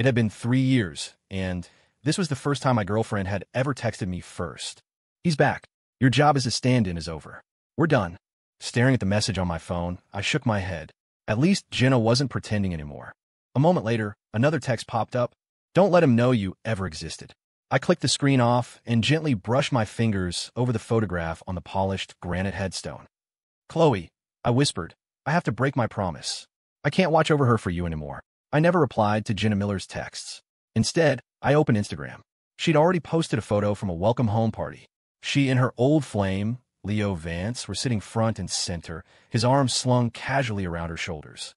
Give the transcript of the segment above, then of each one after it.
It had been 3 years, and this was the first time my girlfriend had ever texted me first. "He's back. Your job as a stand-in is over. We're done." Staring at the message on my phone, I shook my head. At least Jenna wasn't pretending anymore. A moment later, another text popped up. "Don't let him know you ever existed." I clicked the screen off and gently brushed my fingers over the photograph on the polished granite headstone. "Chloe," I whispered, "I have to break my promise. I can't watch over her for you anymore." I never replied to Jenna Miller's texts. Instead, I opened Instagram. She'd already posted a photo from a welcome home party. She and her old flame, Leo Vance, were sitting front and center, his arms slung casually around her shoulders.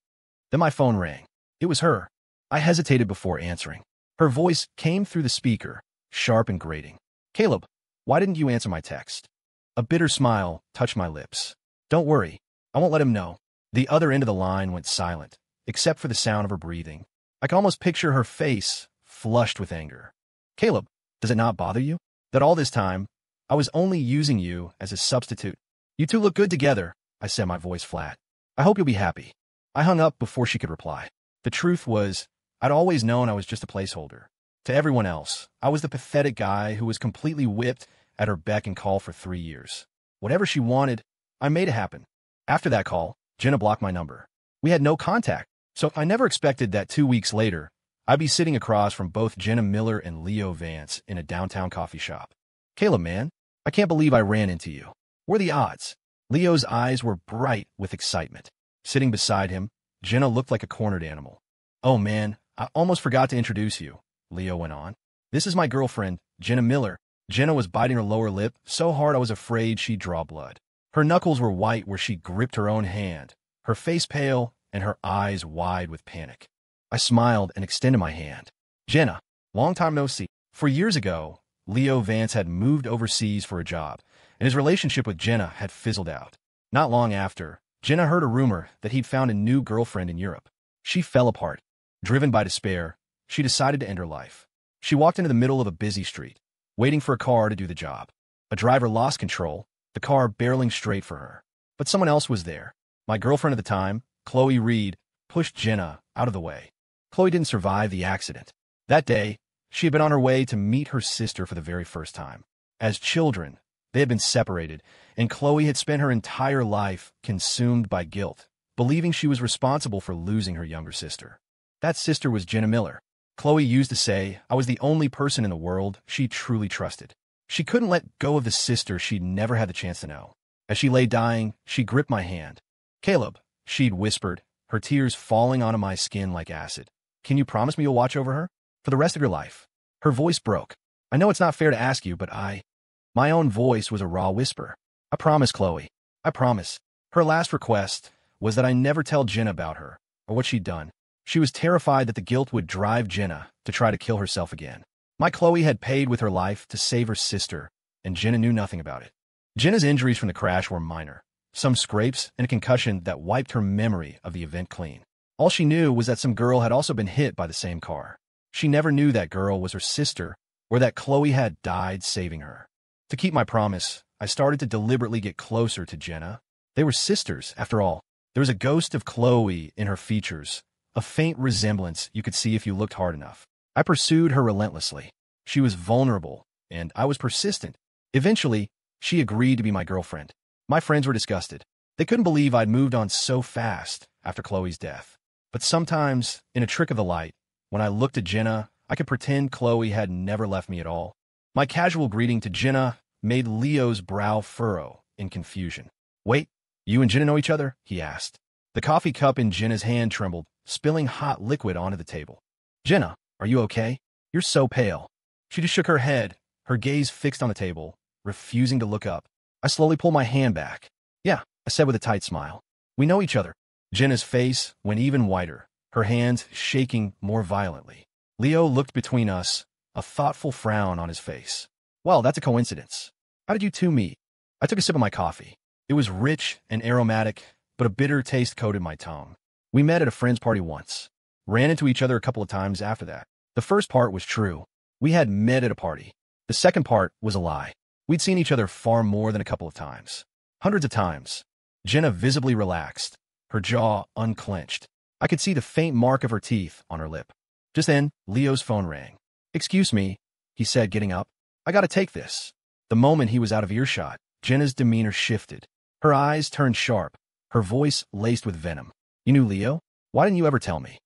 Then my phone rang. It was her. I hesitated before answering. Her voice came through the speaker, sharp and grating. "Caleb, why didn't you answer my text?" A bitter smile touched my lips. "Don't worry, I won't let him know." The other end of the line went silent, except for the sound of her breathing. I could almost picture her face, flushed with anger. "Caleb, does it not bother you that all this time I was only using you as a substitute? You two look good together," I said, my voice flat. "I hope you'll be happy." I hung up before she could reply. The truth was, I'd always known I was just a placeholder. To everyone else, I was the pathetic guy who was completely whipped at her beck and call for 3 years. Whatever she wanted, I made it happen. After that call, Jenna blocked my number. We had no contact, so I never expected that 2 weeks later, I'd be sitting across from both Jenna Miller and Leo Vance in a downtown coffee shop. "Caleb, man, I can't believe I ran into you. What are the odds?" Leo's eyes were bright with excitement. Sitting beside him, Jenna looked like a cornered animal. "Oh man, I almost forgot to introduce you," Leo went on. "This is my girlfriend, Jenna Miller." Jenna was biting her lower lip so hard I was afraid she'd draw blood. Her knuckles were white where she gripped her own hand, her face pale and her eyes wide with panic. I smiled and extended my hand. "Jenna, long time no see." For years ago, Leo Vance had moved overseas for a job, and his relationship with Jenna had fizzled out. Not long after, Jenna heard a rumor that he'd found a new girlfriend in Europe. She fell apart. Driven by despair, she decided to end her life. She walked into the middle of a busy street, waiting for a car to do the job. A driver lost control, the car barreling straight for her. But someone else was there. My girlfriend at the time, Chloe Reed, pushed Jenna out of the way. Chloe didn't survive the accident. That day, she had been on her way to meet her sister for the very first time. As children, they had been separated, and Chloe had spent her entire life consumed by guilt, believing she was responsible for losing her younger sister. That sister was Jenna Miller. Chloe used to say I was the only person in the world she truly trusted. She couldn't let go of the sister she'd never had the chance to know. As she lay dying, she gripped my hand. "Caleb," she'd whispered, her tears falling onto my skin like acid. "Can you promise me you'll watch over her for the rest of your life?" Her voice broke. "I know it's not fair to ask you, but My own voice was a raw whisper. "I promise, Chloe. I promise." Her last request was that I never tell Jenna about her or what she'd done. She was terrified that the guilt would drive Jenna to try to kill herself again. My Chloe had paid with her life to save her sister, and Jenna knew nothing about it. Jenna's injuries from the crash were minor. Some scrapes and a concussion that wiped her memory of the event clean. All she knew was that some girl had also been hit by the same car. She never knew that girl was her sister or that Chloe had died saving her. To keep my promise, I started to deliberately get closer to Jenna. They were sisters, after all. There was a ghost of Chloe in her features, a faint resemblance you could see if you looked hard enough. I pursued her relentlessly. She was vulnerable, and I was persistent. Eventually, she agreed to be my girlfriend. My friends were disgusted. They couldn't believe I'd moved on so fast after Chloe's death. But sometimes, in a trick of the light, when I looked at Jenna, I could pretend Chloe had never left me at all. My casual greeting to Jenna made Leo's brow furrow in confusion. "Wait, you and Jenna know each other?" he asked. The coffee cup in Jenna's hand trembled, spilling hot liquid onto the table. "Jenna, are you okay? You're so pale." She just shook her head, her gaze fixed on the table, refusing to look up. I slowly pulled my hand back. "Yeah," I said with a tight smile. "We know each other." Jenna's face went even whiter, her hands shaking more violently. Leo looked between us, a thoughtful frown on his face. "Well, that's a coincidence. How did you two meet?" I took a sip of my coffee. It was rich and aromatic, but a bitter taste coated my tongue. "We met at a friend's party once. Ran into each other a couple of times after that." The first part was true. We had met at a party. The second part was a lie. We'd seen each other far more than a couple of times. Hundreds of times. Jenna visibly relaxed, her jaw unclenched. I could see the faint mark of her teeth on her lip. Just then, Leo's phone rang. "Excuse me," he said, getting up. "I gotta take this." The moment he was out of earshot, Jenna's demeanor shifted. Her eyes turned sharp, her voice laced with venom. "You knew Leo? Why didn't you ever tell me?"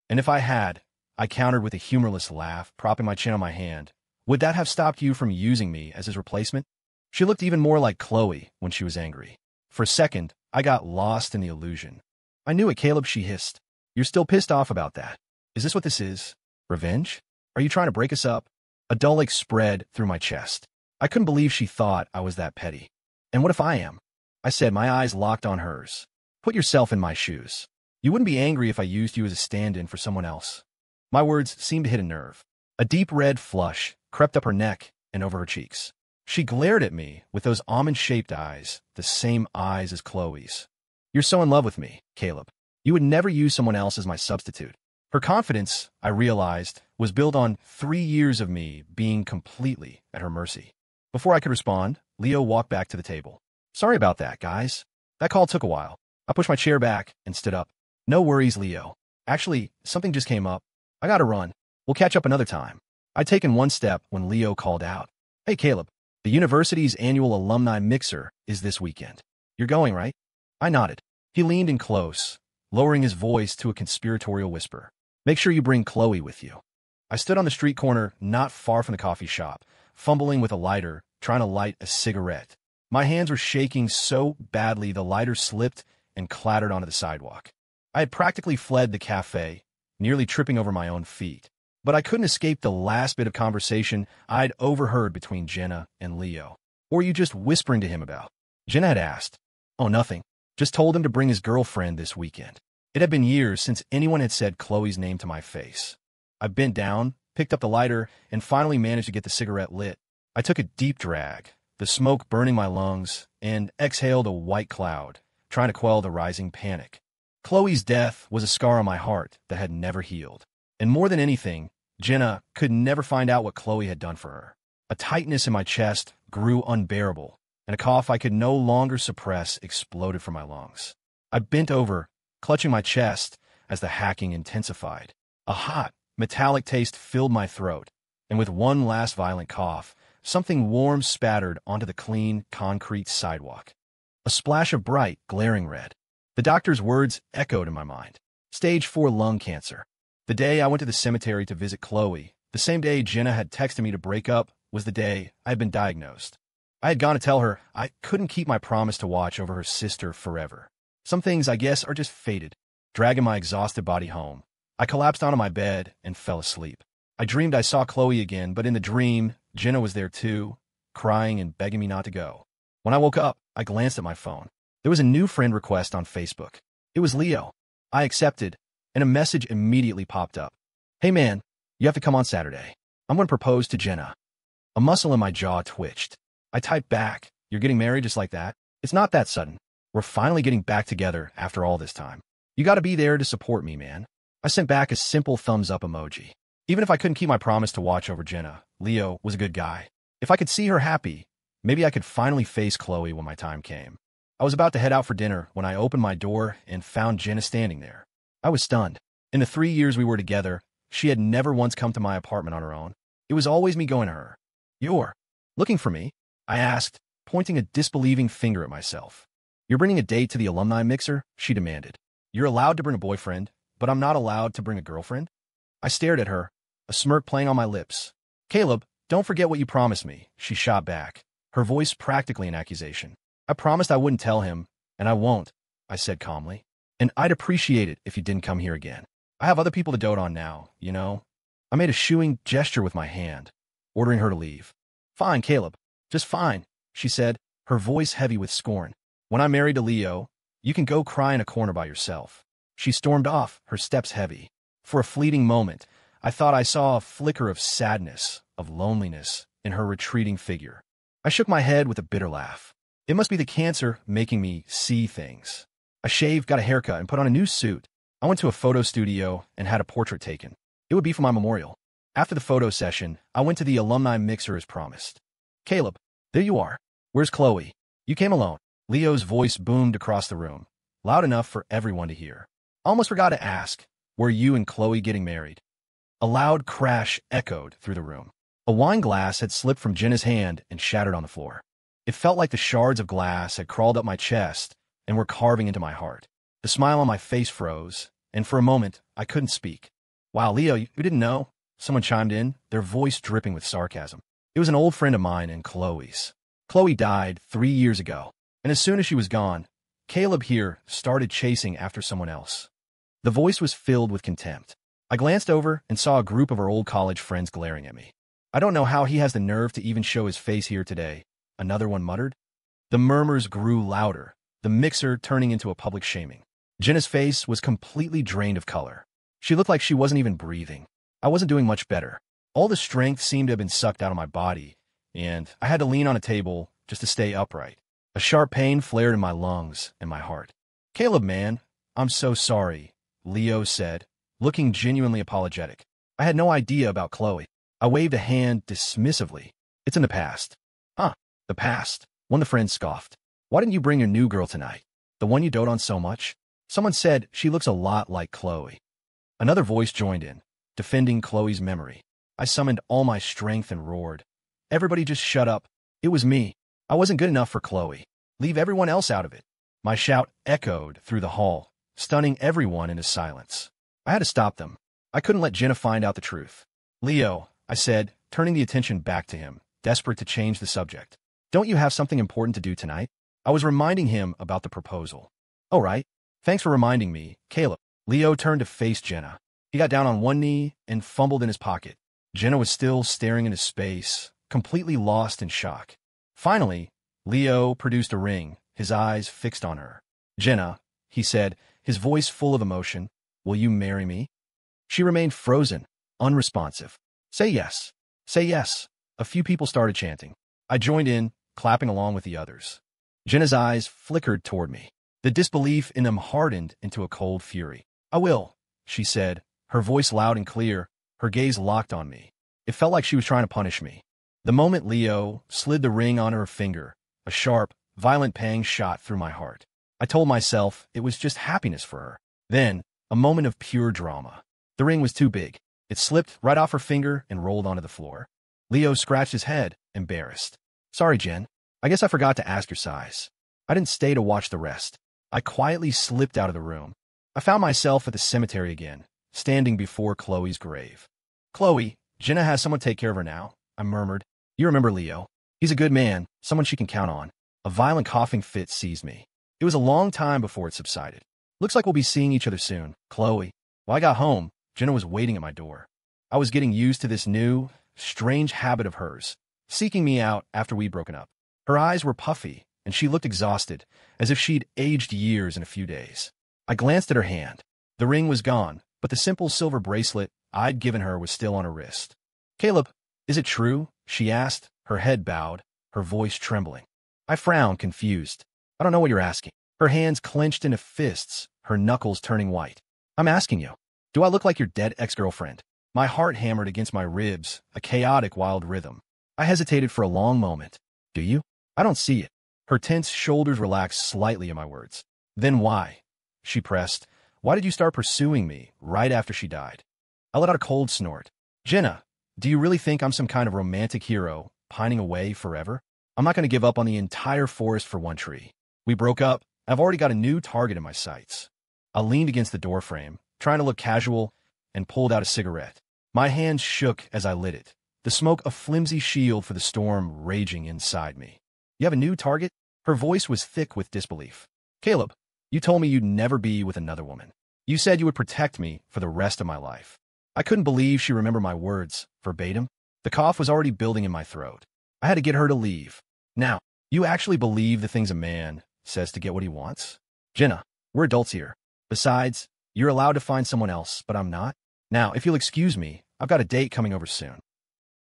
"And if I had," I countered with a humorless laugh, propping my chin on my hand, "would that have stopped you from using me as his replacement?" She looked even more like Chloe when she was angry. For a second, I got lost in the illusion. "I knew it, Caleb," she hissed. "You're still pissed off about that. Is this what this is? Revenge? Are you trying to break us up?" A dull ache spread through my chest. I couldn't believe she thought I was that petty. "And what if I am?" I said, my eyes locked on hers. "Put yourself in my shoes. You wouldn't be angry if I used you as a stand-in for someone else." My words seemed to hit a nerve. A deep red flush crept up her neck and over her cheeks. She glared at me with those almond-shaped eyes, the same eyes as Chloe's. "You're so in love with me, Caleb. You would never use someone else as my substitute." Her confidence, I realized, was built on 3 years of me being completely at her mercy. Before I could respond, Leo walked back to the table. "Sorry about that, guys. That call took a while." I pushed my chair back and stood up. "No worries, Leo. Actually, something just came up. I gotta run. We'll catch up another time." I'd taken one step when Leo called out, "Hey, Caleb, the university's annual alumni mixer is this weekend. You're going, right?" I nodded. He leaned in close, lowering his voice to a conspiratorial whisper. "Make sure you bring Chloe with you." I stood on the street corner not far from the coffee shop, fumbling with a lighter, trying to light a cigarette. My hands were shaking so badly the lighter slipped and clattered onto the sidewalk. I had practically fled the cafe, nearly tripping over my own feet. But I couldn't escape the last bit of conversation I'd overheard between Jenna and Leo. "What were you just whispering to him about?" Jenna had asked. "Oh, nothing. Just told him to bring his girlfriend this weekend." It had been years since anyone had said Chloe's name to my face. I bent down, picked up the lighter, and finally managed to get the cigarette lit. I took a deep drag, the smoke burning my lungs, and exhaled a white cloud, trying to quell the rising panic. Chloe's death was a scar on my heart that had never healed. And more than anything, Jenna could never find out what Chloe had done for her. A tightness in my chest grew unbearable, and a cough I could no longer suppress exploded from my lungs. I bent over, clutching my chest as the hacking intensified. A hot, metallic taste filled my throat, and with one last violent cough, something warm spattered onto the clean, concrete sidewalk. A splash of bright, glaring red. The doctor's words echoed in my mind. Stage 4 lung cancer. The day I went to the cemetery to visit Chloe, the same day Jenna had texted me to break up, was the day I had been diagnosed. I had gone to tell her I couldn't keep my promise to watch over her sister forever. Some things, I guess, are just fated. Dragging my exhausted body home, I collapsed onto my bed and fell asleep. I dreamed I saw Chloe again, but in the dream, Jenna was there too, crying and begging me not to go. When I woke up, I glanced at my phone. There was a new friend request on Facebook. It was Leo. I accepted, and a message immediately popped up. "Hey man, you have to come on Saturday. I'm going to propose to Jenna." A muscle in my jaw twitched. I typed back, "You're getting married just like that? It's not that sudden. We're finally getting back together after all this time. You got to be there to support me, man." I sent back a simple thumbs-up emoji. Even if I couldn't keep my promise to watch over Jenna, Leo was a good guy. If I could see her happy, maybe I could finally face Chloe when my time came. I was about to head out for dinner when I opened my door and found Jenna standing there. I was stunned. In the 3 years we were together, she had never once come to my apartment on her own. It was always me going to her. "You're looking for me?" I asked, pointing a disbelieving finger at myself. "You're bringing a date to the alumni mixer?" she demanded. "You're allowed to bring a boyfriend, but I'm not allowed to bring a girlfriend?" I stared at her, a smirk playing on my lips. "Caleb, don't forget what you promised me," she shot back, her voice practically an accusation. "I promised I wouldn't tell him, and I won't," I said calmly. "And I'd appreciate it if you didn't come here again. I have other people to dote on now, you know?" I made a shooing gesture with my hand, ordering her to leave. "Fine, Caleb. Just fine," she said, her voice heavy with scorn. "When I'm married to Leo, you can go cry in a corner by yourself." She stormed off, her steps heavy. For a fleeting moment, I thought I saw a flicker of sadness, of loneliness, in her retreating figure. I shook my head with a bitter laugh. It must be the cancer making me see things. I shaved, got a haircut, and put on a new suit. I went to a photo studio and had a portrait taken. It would be for my memorial. After the photo session, I went to the alumni mixer as promised. "Caleb, there you are. Where's Chloe? You came alone." Leo's voice boomed across the room, loud enough for everyone to hear. "Almost forgot to ask, were you and Chloe getting married?" A loud crash echoed through the room. A wine glass had slipped from Jenna's hand and shattered on the floor. It felt like the shards of glass had crawled up my chest and were carving into my heart. The smile on my face froze, and for a moment, I couldn't speak. "Wow, Leo, you didn't know?" Someone chimed in, their voice dripping with sarcasm. It was an old friend of mine and Chloe's. Chloe died 3 years ago, and as soon as she was gone, Caleb here started chasing after someone else. The voice was filled with contempt. I glanced over and saw a group of our old college friends glaring at me. "I don't know how he has the nerve to even show his face here today," another one muttered. The murmurs grew louder, the mixer turning into a public shaming. Jenna's face was completely drained of color. She looked like she wasn't even breathing. I wasn't doing much better. All the strength seemed to have been sucked out of my body, and I had to lean on a table just to stay upright. A sharp pain flared in my lungs and my heart. "Caleb, man, I'm so sorry," Leo said, looking genuinely apologetic. I had no idea about Chloe. I waved a hand dismissively. "It's in the past." "Huh, the past?" One of the friends scoffed. "Why didn't you bring your new girl tonight? The one you dote on so much?" Someone said she looks a lot like Chloe. Another voice joined in, defending Chloe's memory. I summoned all my strength and roared. "Everybody just shut up. It was me. I wasn't good enough for Chloe. Leave everyone else out of it." My shout echoed through the hall, stunning everyone into silence. I had to stop them. I couldn't let Jenna find out the truth. "Leo," I said, turning the attention back to him, desperate to change the subject. "Don't you have something important to do tonight?" I was reminding him about the proposal. "Oh, right. Thanks for reminding me, Caleb." Leo turned to face Jenna. He got down on one knee and fumbled in his pocket. Jenna was still staring into space, completely lost in shock. Finally, Leo produced a ring, his eyes fixed on her. "Jenna," he said, his voice full of emotion, "will you marry me?" She remained frozen, unresponsive. "Say yes. Say yes." A few people started chanting. I joined in, clapping along with the others. Jenna's eyes flickered toward me. The disbelief in them hardened into a cold fury. "I will," she said, her voice loud and clear, her gaze locked on me. It felt like she was trying to punish me. The moment Leo slid the ring onto her finger, a sharp, violent pang shot through my heart. I told myself it was just happiness for her. Then, a moment of pure drama. The ring was too big. It slipped right off her finger and rolled onto the floor. Leo scratched his head, embarrassed. "Sorry, Jen. I guess I forgot to ask your size." I didn't stay to watch the rest. I quietly slipped out of the room. I found myself at the cemetery again, standing before Chloe's grave. "Chloe, Jenna has someone take care of her now," I murmured. "You remember Leo. He's a good man, someone she can count on." A violent coughing fit seized me. It was a long time before it subsided. "Looks like we'll be seeing each other soon, Chloe." When I got home, Jenna was waiting at my door. I was getting used to this new, strange habit of hers, seeking me out after we'd broken up. Her eyes were puffy, and she looked exhausted, as if she'd aged years in a few days. I glanced at her hand. The ring was gone, but the simple silver bracelet I'd given her was still on her wrist. "Caleb, is it true?" she asked, her head bowed, her voice trembling. I frowned, confused. "I don't know what you're asking." Her hands clenched into fists, her knuckles turning white. "I'm asking you, do I look like your dead ex-girlfriend?" My heart hammered against my ribs, a chaotic, wild rhythm. I hesitated for a long moment. "Do you?" "I don't see it." Her tense shoulders relaxed slightly at my words. "Then why?" she pressed. "Why did you start pursuing me right after she died?" I let out a cold snort. "Jenna, do you really think I'm some kind of romantic hero, pining away forever? I'm not going to give up on the entire forest for one tree. We broke up. I've already got a new target in my sights." I leaned against the doorframe, trying to look casual, and pulled out a cigarette. My hands shook as I lit it, the smoke a flimsy shield for the storm raging inside me. "You have a new target?" Her voice was thick with disbelief. "Caleb, you told me you'd never be with another woman. You said you would protect me for the rest of my life." I couldn't believe she remembered my words, verbatim. The cough was already building in my throat. I had to get her to leave. "Now, you actually believe the things a man says to get what he wants?" "Jenna, we're adults here. Besides, you're allowed to find someone else, but I'm not. Now, if you'll excuse me, I've got a date coming over soon."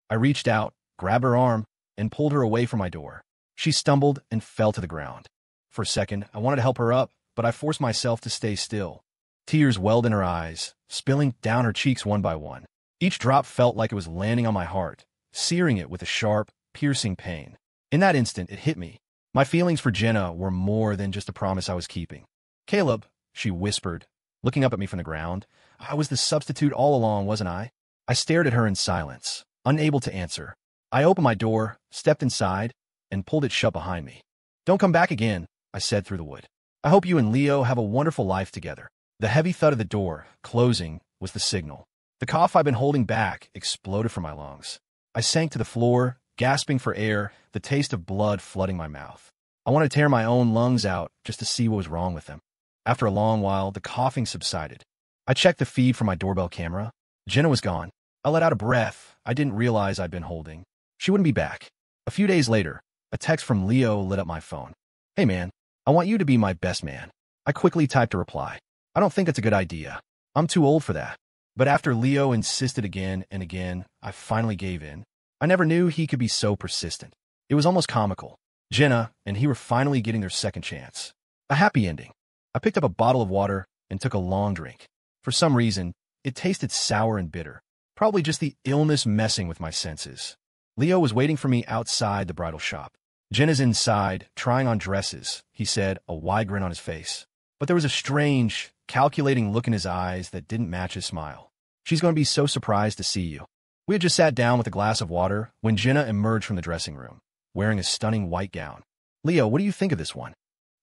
I reached out, grabbed her arm, and pulled her away from my door. She stumbled and fell to the ground. For a second, I wanted to help her up, but I forced myself to stay still. Tears welled in her eyes, spilling down her cheeks one by one. Each drop felt like it was landing on my heart, searing it with a sharp, piercing pain. In that instant, it hit me. My feelings for Jenna were more than just a promise I was keeping. "Caleb," she whispered, looking up at me from the ground, "I was the substitute all along, wasn't I?" I stared at her in silence, unable to answer. I opened my door, stepped inside, and pulled it shut behind me. Don't come back again, I said through the wood. I hope you and Leo have a wonderful life together. The heavy thud of the door, closing, was the signal. The cough I'd been holding back exploded from my lungs. I sank to the floor, gasping for air, the taste of blood flooding my mouth. I wanted to tear my own lungs out just to see what was wrong with them. After a long while, the coughing subsided. I checked the feed from my doorbell camera. Jenna was gone. I let out a breath I didn't realize I'd been holding. She wouldn't be back. A few days later, a text from Leo lit up my phone. Hey man, I want you to be my best man. I quickly typed a reply. I don't think it's a good idea. I'm too old for that. But after Leo insisted again and again, I finally gave in. I never knew he could be so persistent. It was almost comical. Jenna and he were finally getting their second chance. A happy ending. I picked up a bottle of water and took a long drink. For some reason, it tasted sour and bitter. Probably just the illness messing with my senses. Leo was waiting for me outside the bridal shop. Jenna's inside, trying on dresses, he said, a wide grin on his face. But there was a strange, calculating look in his eyes that didn't match his smile. She's going to be so surprised to see you. We had just sat down with a glass of water when Jenna emerged from the dressing room, wearing a stunning white gown. Leo, what do you think of this one?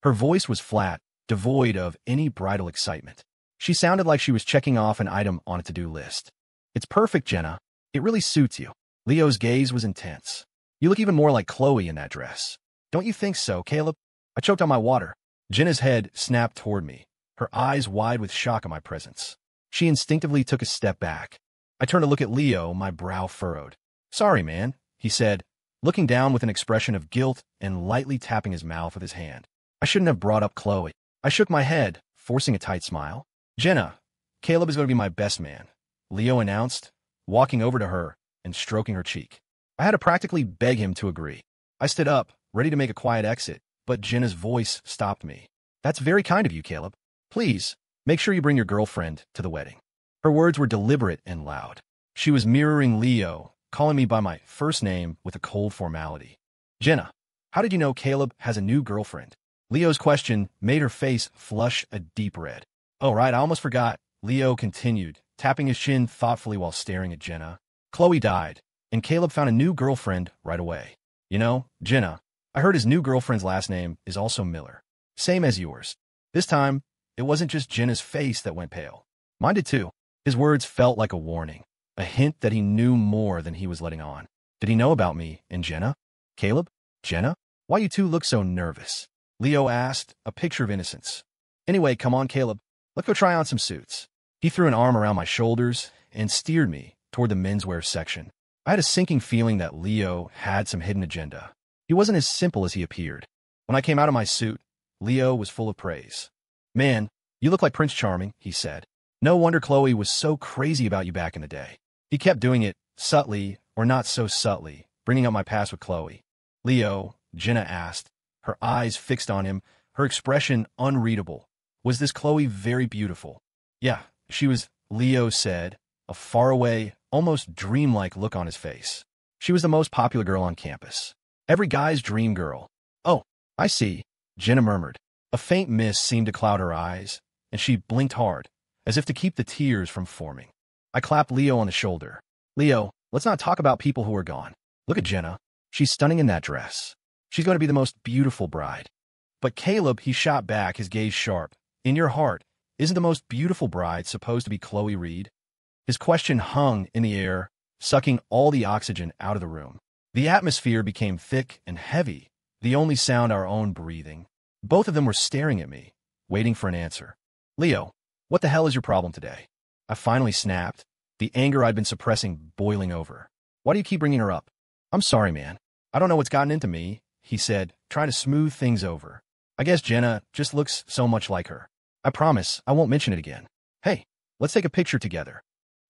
Her voice was flat, devoid of any bridal excitement. She sounded like she was checking off an item on a to-do list. It's perfect, Jenna. It really suits you. Leo's gaze was intense. You look even more like Chloe in that dress. Don't you think so, Caleb? I choked on my water. Jenna's head snapped toward me, her eyes wide with shock at my presence. She instinctively took a step back. I turned to look at Leo, my brow furrowed. Sorry, man, he said, looking down with an expression of guilt and lightly tapping his mouth with his hand. I shouldn't have brought up Chloe. I shook my head, forcing a tight smile. Jenna, Caleb is going to be my best man, Leo announced, walking over to her and stroking her cheek. I had to practically beg him to agree. I stood up, ready to make a quiet exit, but Jenna's voice stopped me. That's very kind of you, Caleb. Please, make sure you bring your girlfriend to the wedding. Her words were deliberate and loud. She was mirroring Leo, calling me by my first name with a cold formality. Jenna, how did you know Caleb has a new girlfriend? Leo's question made her face flush a deep red. Oh, right, I almost forgot. Leo continued, tapping his chin thoughtfully while staring at Jenna. Chloe died, and Caleb found a new girlfriend right away. You know, Jenna, I heard his new girlfriend's last name is also Miller. Same as yours. This time, it wasn't just Jenna's face that went pale. Mine did too. His words felt like a warning, a hint that he knew more than he was letting on. Did he know about me and Jenna? Caleb? Jenna? Why you two look so nervous? Leo asked, a picture of innocence. Anyway, come on, Caleb. Let's go try on some suits. He threw an arm around my shoulders and steered me toward the menswear section. I had a sinking feeling that Leo had some hidden agenda. He wasn't as simple as he appeared. When I came out of my suit, Leo was full of praise. Man, you look like Prince Charming, he said. No wonder Chloe was so crazy about you back in the day. He kept doing it, subtly or not so subtly, bringing up my past with Chloe. Leo, Jenna asked, her eyes fixed on him, her expression unreadable. Was this Chloe very beautiful? Yeah, she was, Leo said, a faraway, almost dreamlike look on his face. She was the most popular girl on campus. Every guy's dream girl. Oh, I see, Jenna murmured. A faint mist seemed to cloud her eyes, and she blinked hard, as if to keep the tears from forming. I clapped Leo on the shoulder. Leo, let's not talk about people who are gone. Look at Jenna. She's stunning in that dress. She's going to be the most beautiful bride. But Caleb, he shot back, his gaze sharp. In your heart, isn't the most beautiful bride supposed to be Chloe Reed? His question hung in the air, sucking all the oxygen out of the room. The atmosphere became thick and heavy, the only sound our own breathing. Both of them were staring at me, waiting for an answer. Leo, what the hell is your problem today? I finally snapped, the anger I'd been suppressing boiling over. Why do you keep bringing her up? I'm sorry, man. I don't know what's gotten into me, he said, trying to smooth things over. I guess Jenna just looks so much like her. I promise I won't mention it again. Hey, let's take a picture together.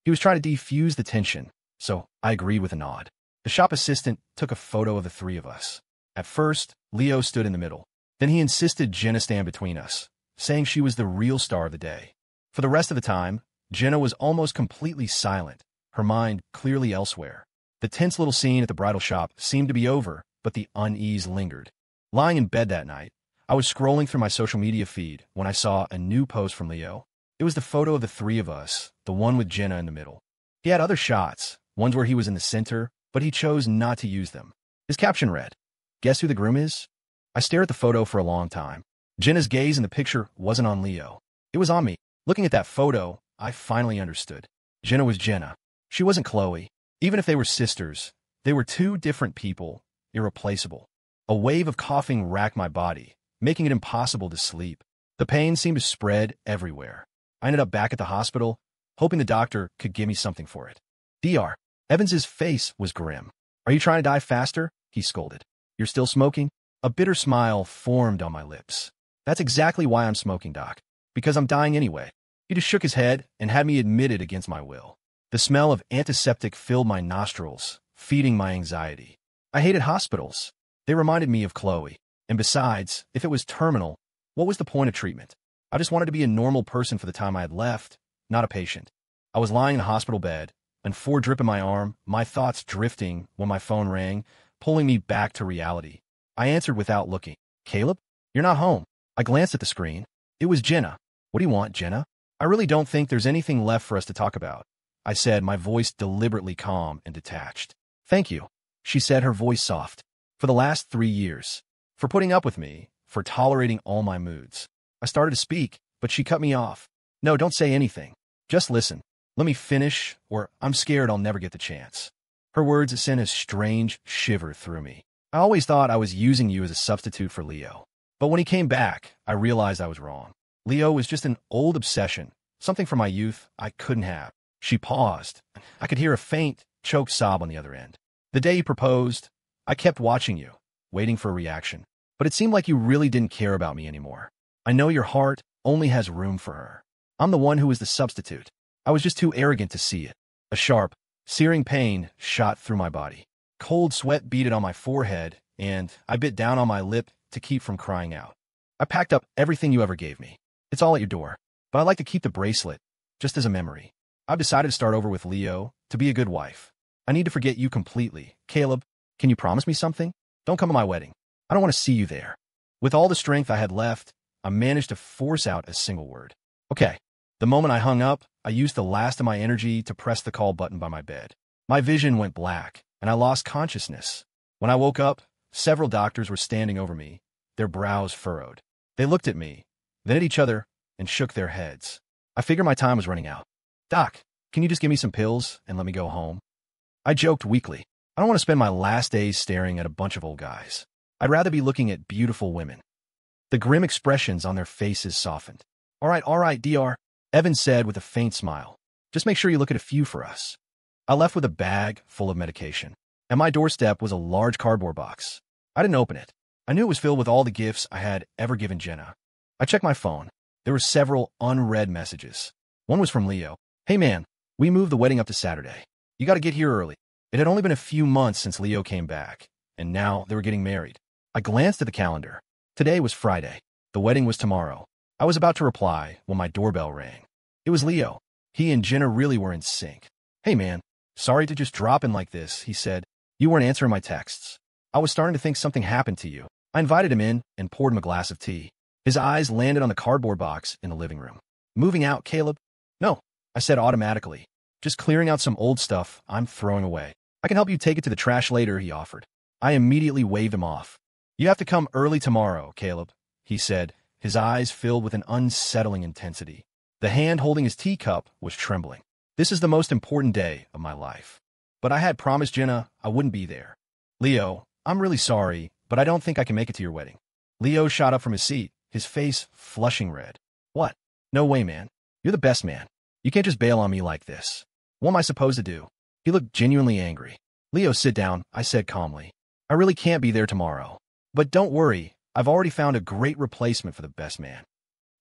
He was trying to defuse the tension, so I agreed with a nod. The shop assistant took a photo of the three of us. At first, Leo stood in the middle. Then he insisted Jenna stand between us, saying she was the real star of the day. For the rest of the time, Jenna was almost completely silent, her mind clearly elsewhere. The tense little scene at the bridal shop seemed to be over, but the unease lingered. Lying in bed that night, I was scrolling through my social media feed when I saw a new post from Leo. It was the photo of the three of us, the one with Jenna in the middle. He had other shots, ones where he was in the center, but he chose not to use them. His caption read, "Guess who the groom is?" I stared at the photo for a long time. Jenna's gaze in the picture wasn't on Leo. It was on me. Looking at that photo, I finally understood. Jenna was Jenna. She wasn't Chloe. Even if they were sisters, they were two different people, irreplaceable. A wave of coughing racked my body, making it impossible to sleep. The pain seemed to spread everywhere. I ended up back at the hospital, hoping the doctor could give me something for it. Dr. Evans's face was grim. "Are you trying to die faster?" he scolded. "You're still smoking?" A bitter smile formed on my lips. "That's exactly why I'm smoking, Doc. Because I'm dying anyway." He just shook his head and had me admit it against my will. The smell of antiseptic filled my nostrils, feeding my anxiety. I hated hospitals. They reminded me of Chloe. And besides, if it was terminal, what was the point of treatment? I just wanted to be a normal person for the time I had left, not a patient. I was lying in a hospital bed, and four drip in my arm, my thoughts drifting when my phone rang, pulling me back to reality. I answered without looking. "Caleb? You're not home." I glanced at the screen. It was Jenna. "What do you want, Jenna?" "I really don't think there's anything left for us to talk about," I said, my voice deliberately calm and detached. "Thank you," she said, her voice soft. "For the last 3 years. For putting up with me. For tolerating all my moods." I started to speak, but she cut me off. "No, don't say anything. Just listen. Let me finish, or I'm scared I'll never get the chance." Her words sent a strange shiver through me. I always thought I was using you as a substitute for Leo. But when he came back, I realized I was wrong. Leo was just an old obsession, something from my youth I couldn't have. She paused. I could hear a faint, choked sob on the other end. "The day you proposed, I kept watching you, waiting for a reaction. But it seemed like you really didn't care about me anymore. I know your heart only has room for her. I'm the one who was the substitute. I was just too arrogant to see it." A sharp, searing pain shot through my body. Cold sweat beaded on my forehead, and I bit down on my lip to keep from crying out. "I packed up everything you ever gave me. It's all at your door. But I'd like to keep the bracelet, just as a memory. I've decided to start over with Leo, to be a good wife. I need to forget you completely. Caleb, can you promise me something? Don't come to my wedding. I don't want to see you there." With all the strength I had left, I managed to force out a single word. "Okay." The moment I hung up, I used the last of my energy to press the call button by my bed. My vision went black, and I lost consciousness. When I woke up, several doctors were standing over me, their brows furrowed. They looked at me, then at each other, and shook their heads. I figured my time was running out. "Doc, can you just give me some pills and let me go home?" I joked weakly. "I don't want to spend my last days staring at a bunch of old guys. I'd rather be looking at beautiful women." The grim expressions on their faces softened. All right, Dr. Evans said with a faint smile. "Just make sure you look at a few for us." I left with a bag full of medication. At my doorstep was a large cardboard box. I didn't open it. I knew it was filled with all the gifts I had ever given Jenna. I checked my phone. There were several unread messages. One was from Leo. "Hey man, we moved the wedding up to Saturday. You got to get here early." It had only been a few months since Leo came back, and now they were getting married. I glanced at the calendar. Today was Friday. The wedding was tomorrow. I was about to reply when my doorbell rang. It was Leo. He and Jenna really were in sync. "Hey man, sorry to just drop in like this," he said. "You weren't answering my texts. I was starting to think something happened to you." I invited him in and poured him a glass of tea. His eyes landed on the cardboard box in the living room. "Moving out, Caleb?" "No," I said automatically. "Just clearing out some old stuff I'm throwing away." "I can help you take it to the trash later," he offered. I immediately waved him off. "You have to come early tomorrow, Caleb," he said, his eyes filled with an unsettling intensity. The hand holding his teacup was trembling. "This is the most important day of my life." But I had promised Jenna I wouldn't be there. "Leo, I'm really sorry, but I don't think I can make it to your wedding." Leo shot up from his seat, his face flushing red. "What? No way, man. You're the best man. You can't just bail on me like this. What am I supposed to do?" He looked genuinely angry. "Leo, sit down," I said calmly. "I really can't be there tomorrow. But don't worry, I've already found a great replacement for the best man."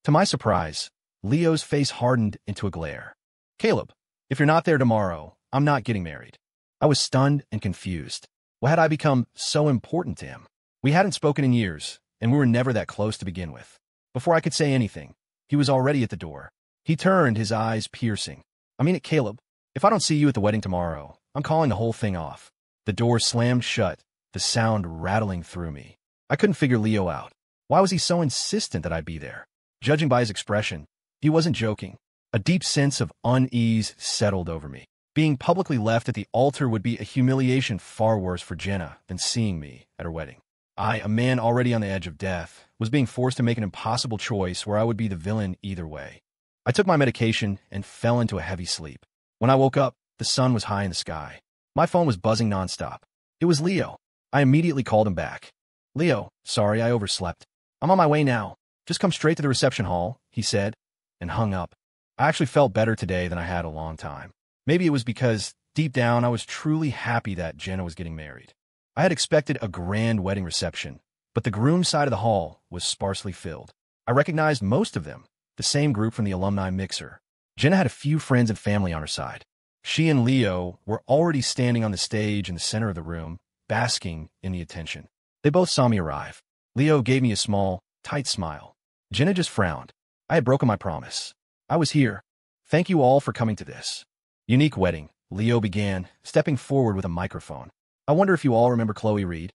To my surprise, Leo's face hardened into a glare. "Caleb, if you're not there tomorrow, I'm not getting married." I was stunned and confused. Why had I become so important to him? We hadn't spoken in years, and we were never that close to begin with. Before I could say anything, he was already at the door. He turned, his eyes piercing. "I mean it, Caleb. If I don't see you at the wedding tomorrow, I'm calling the whole thing off." The door slammed shut, the sound rattling through me. I couldn't figure Leo out. Why was he so insistent that I be there? Judging by his expression, he wasn't joking. A deep sense of unease settled over me. Being publicly left at the altar would be a humiliation far worse for Jenna than seeing me at her wedding. I, a man already on the edge of death, was being forced to make an impossible choice where I would be the villain either way. I took my medication and fell into a heavy sleep. When I woke up, the sun was high in the sky. My phone was buzzing nonstop. It was Leo. I immediately called him back. "Leo, sorry, I overslept. I'm on my way now. Just come straight to the reception hall," he said, and hung up. I actually felt better today than I had a long time. Maybe it was because, deep down, I was truly happy that Jenna was getting married. I had expected a grand wedding reception, but the groom's side of the hall was sparsely filled. I recognized most of them, the same group from the alumni mixer. Jenna had a few friends and family on her side. She and Leo were already standing on the stage in the center of the room, basking in the attention. They both saw me arrive. Leo gave me a small, tight smile. Jenna just frowned. I had broken my promise. I was here. "Thank you all for coming to this unique wedding," Leo began, stepping forward with a microphone. "I wonder if you all remember Chloe Reed?"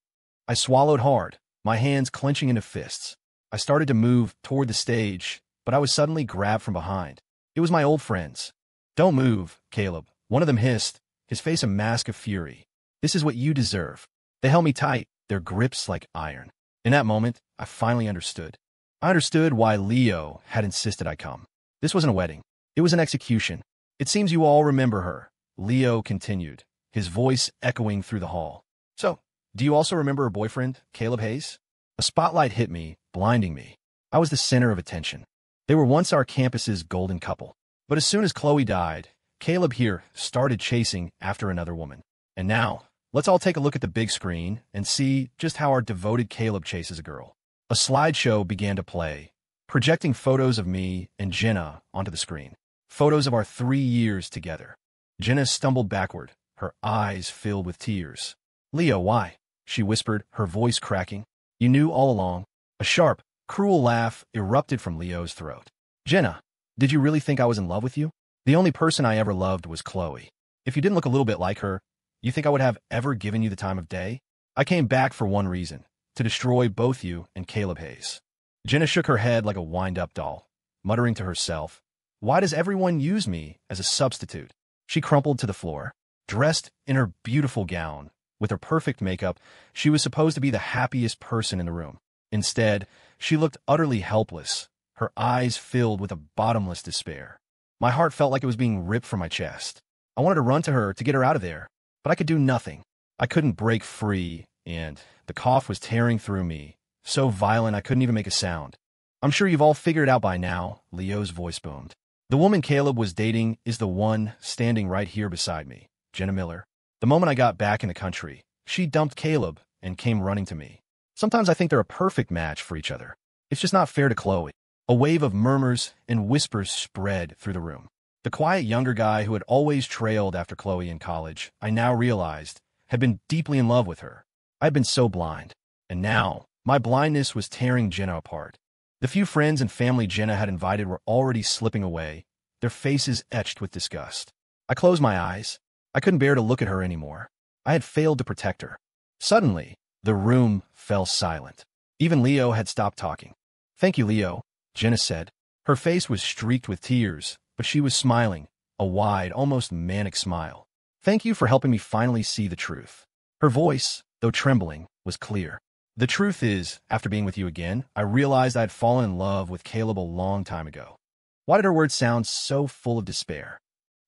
I swallowed hard, my hands clenching into fists. I started to move toward the stage, but I was suddenly grabbed from behind. It was my old friends. "Don't move, Caleb," one of them hissed, his face a mask of fury. "This is what you deserve." They held me tight, their grips like iron. In that moment, I finally understood. I understood why Leo had insisted I come. This wasn't a wedding. It was an execution. "It seems you all remember her," Leo continued, his voice echoing through the hall. "So, do you also remember her boyfriend, Caleb Hayes?" A spotlight hit me, blinding me. I was the center of attention. They were once our campus's golden couple. But as soon as Chloe died, Caleb here started chasing after another woman. And now, let's all take a look at the big screen and see just how our devoted Caleb chases a girl. A slideshow began to play, projecting photos of me and Jenna onto the screen. Photos of our 3 years together. Jenna stumbled backward, her eyes filled with tears. "Leo, why?" she whispered, her voice cracking. "You knew all along." A sharp, cruel laugh erupted from Leo's throat. "Jenna, did you really think I was in love with you? The only person I ever loved was Chloe. If you didn't look a little bit like her, you think I would have ever given you the time of day? I came back for one reason, to destroy both you and Caleb Hayes." Jenna shook her head like a wind-up doll, muttering to herself, "Why does everyone use me as a substitute?" She crumpled to the floor. Dressed in her beautiful gown, with her perfect makeup, she was supposed to be the happiest person in the room. Instead, she looked utterly helpless, her eyes filled with a bottomless despair. My heart felt like it was being ripped from my chest. I wanted to run to her to get her out of there, but I could do nothing. I couldn't break free, and the cough was tearing through me, so violent I couldn't even make a sound. "I'm sure you've all figured it out by now," Leo's voice boomed. "The woman Caleb was dating is the one standing right here beside me, Jenna Miller. The moment I got back in the country, she dumped Caleb and came running to me. Sometimes I think they're a perfect match for each other. It's just not fair to Chloe." A wave of murmurs and whispers spread through the room. The quiet younger guy who had always trailed after Chloe in college, I now realized, had been deeply in love with her. I had been so blind. And now, my blindness was tearing Jenna apart. The few friends and family Jenna had invited were already slipping away, their faces etched with disgust. I closed my eyes. I couldn't bear to look at her anymore. I had failed to protect her. Suddenly, the room fell silent. Even Leo had stopped talking. "Thank you, Leo," Jenna said. Her face was streaked with tears, but she was smiling, a wide, almost manic smile. "Thank you for helping me finally see the truth." Her voice, though trembling, was clear. "The truth is, after being with you again, I realized I had fallen in love with Caleb a long time ago." Why did her words sound so full of despair?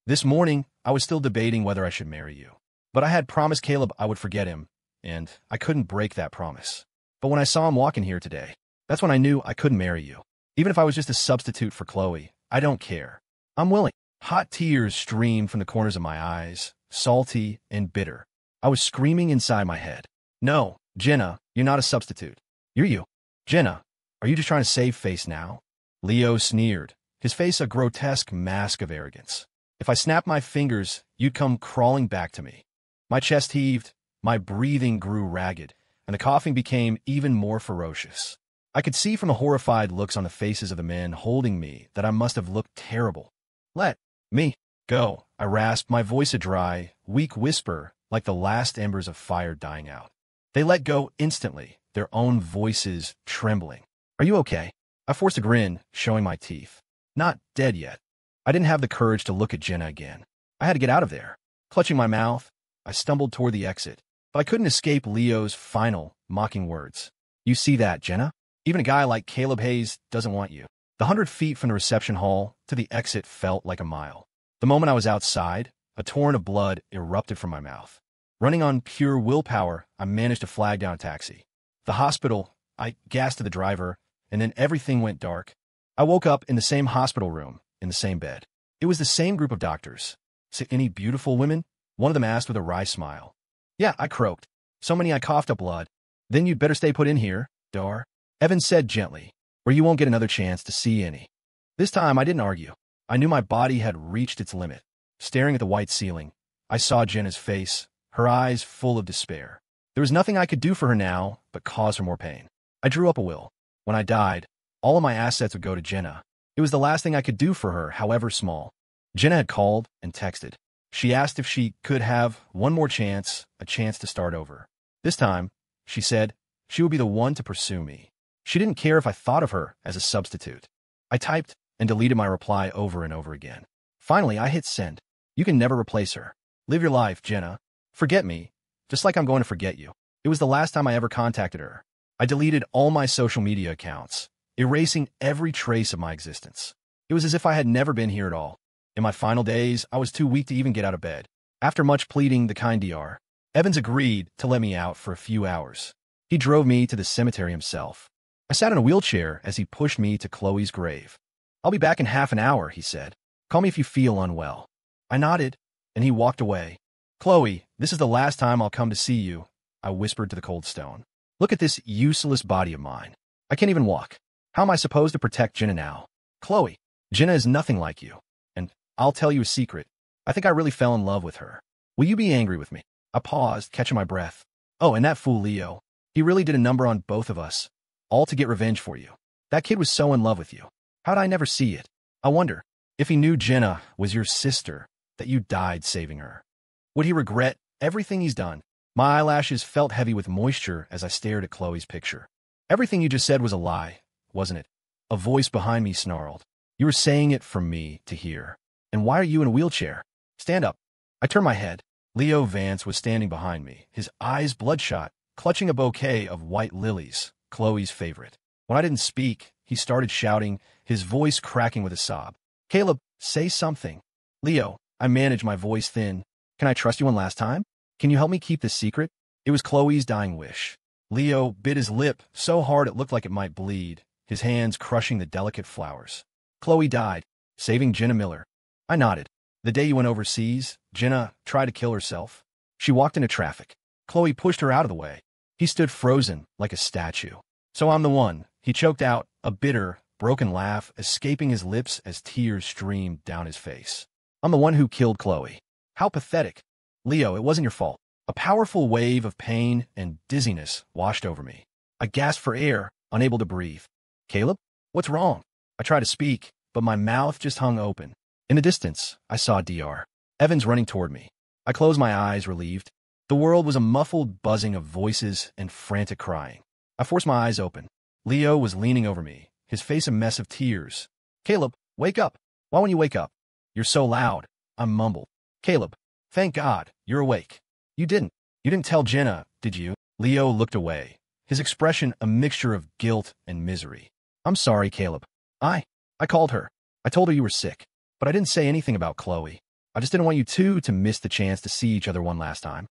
"This morning, I was still debating whether I should marry you. But I had promised Caleb I would forget him, and I couldn't break that promise. But when I saw him walking here today, that's when I knew I couldn't marry you. Even if I was just a substitute for Chloe, I don't care. I'm willing." Hot tears streamed from the corners of my eyes, salty and bitter. I was screaming inside my head. "No, Jenna, you're not a substitute. You're you. Jenna, are you just trying to save face now?" Leo sneered, his face a grotesque mask of arrogance. "If I snapped my fingers, you'd come crawling back to me." My chest heaved, my breathing grew ragged, and the coughing became even more ferocious. I could see from the horrified looks on the faces of the men holding me that I must have looked terrible. "Let me go," I rasped, my voice a dry, weak whisper like the last embers of fire dying out. They let go instantly, their own voices trembling. "Are you okay?" I forced a grin, showing my teeth. "Not dead yet." I didn't have the courage to look at Jenna again. I had to get out of there. Clutching my mouth, I stumbled toward the exit, but I couldn't escape Leo's final, mocking words. You see that, Jenna? Even a guy like Caleb Hayes doesn't want you. The 100 feet from the reception hall to the exit felt like a mile. The moment I was outside, a torrent of blood erupted from my mouth. Running on pure willpower, I managed to flag down a taxi. The hospital, I gassed to the driver, and then everything went dark. I woke up in the same hospital room, in the same bed. It was the same group of doctors. "See any beautiful women?" One of them asked with a wry smile. "Yeah," I croaked. "So many I coughed up blood." "Then you'd better stay put in here, Dar," Evans said gently, "or you won't get another chance to see any." This time I didn't argue. I knew my body had reached its limit. Staring at the white ceiling, I saw Jenna's face, her eyes full of despair. There was nothing I could do for her now but cause her more pain. I drew up a will. When I died, all of my assets would go to Jenna. It was the last thing I could do for her, however small. Jenna had called and texted. She asked if she could have one more chance, a chance to start over. This time, she said, she would be the one to pursue me. She didn't care if I thought of her as a substitute. I typed and deleted my reply over and over again. Finally, I hit send. You can never replace her. Live your life, Jenna. Forget me, just like I'm going to forget you. It was the last time I ever contacted her. I deleted all my social media accounts, erasing every trace of my existence. It was as if I had never been here at all. In my final days, I was too weak to even get out of bed. After much pleading, the kind Dr. Evans agreed to let me out for a few hours. He drove me to the cemetery himself. I sat in a wheelchair as he pushed me to Chloe's grave. "I'll be back in half an hour," he said. "Call me if you feel unwell." I nodded, and he walked away. "Chloe, this is the last time I'll come to see you," I whispered to the cold stone. "Look at this useless body of mine. I can't even walk. How am I supposed to protect Jenna now? Chloe, Jenna is nothing like you. And I'll tell you a secret. I think I really fell in love with her. Will you be angry with me?" I paused, catching my breath. "Oh, and that fool Leo. He really did a number on both of us, all to get revenge for you. That kid was so in love with you. How'd I never see it? I wonder, if he knew Jenna was your sister, that you died saving her, would he regret everything he's done?" My eyelashes felt heavy with moisture as I stared at Chloe's picture. "Everything you just said was a lie, wasn't it?" A voice behind me snarled. "You were saying it for me to hear. And why are you in a wheelchair? Stand up." I turned my head. Leo Vance was standing behind me, his eyes bloodshot, clutching a bouquet of white lilies, Chloe's favorite. When I didn't speak, he started shouting, his voice cracking with a sob. "Caleb, say something." "Leo," I managed, my voice thin. "Can I trust you one last time? Can you help me keep this secret?" It was Chloe's dying wish. Leo bit his lip so hard it looked like it might bleed, his hands crushing the delicate flowers. "Chloe died, saving Jenna Miller." I nodded. "The day you went overseas, Jenna tried to kill herself. She walked into traffic. Chloe pushed her out of the way." He stood frozen like a statue. "So I'm the one," he choked out, a bitter, broken laugh escaping his lips as tears streamed down his face. "I'm the one who killed Chloe. How pathetic." "Leo, it wasn't your fault." A powerful wave of pain and dizziness washed over me. I gasped for air, unable to breathe. "Caleb? What's wrong?" I tried to speak, but my mouth just hung open. In the distance, I saw Dr. Evans running toward me. I closed my eyes, relieved. The world was a muffled buzzing of voices and frantic crying. I forced my eyes open. Leo was leaning over me, his face a mess of tears. "Caleb, wake up." "Why won't you wake up?" "You're so loud," I mumbled. "Caleb, thank God, you're awake." You didn't tell Jenna, did you?" Leo looked away, his expression a mixture of guilt and misery. "I'm sorry, Caleb. I called her. I told her you were sick, but I didn't say anything about Chloe. I just didn't want you two to miss the chance to see each other one last time."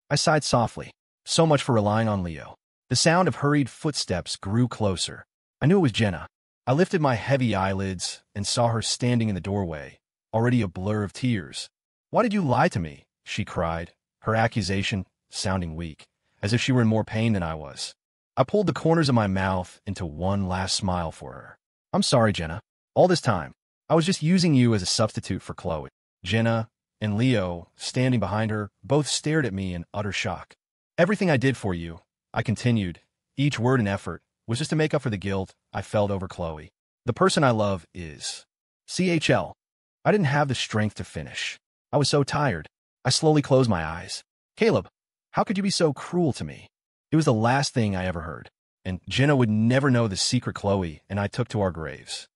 I sighed softly. So much for relying on Leo. The sound of hurried footsteps grew closer. I knew it was Jenna. I lifted my heavy eyelids and saw her standing in the doorway, already a blur of tears. "Why did you lie to me?" she cried, her accusation sounding weak, as if she were in more pain than I was. I pulled the corners of my mouth into one last smile for her. "I'm sorry, Jenna. All this time, I was just using you as a substitute for Chloe." Jenna and Leo, standing behind her, both stared at me in utter shock. "Everything I did for you," I continued, each word an effort, "was just to make up for the guilt I felt over Chloe. The person I love is CHL. I didn't have the strength to finish. I was so tired. I slowly closed my eyes. "Caleb, how could you be so cruel to me?" It was the last thing I ever heard. And Jenna would never know the secret Chloe and I took to our graves.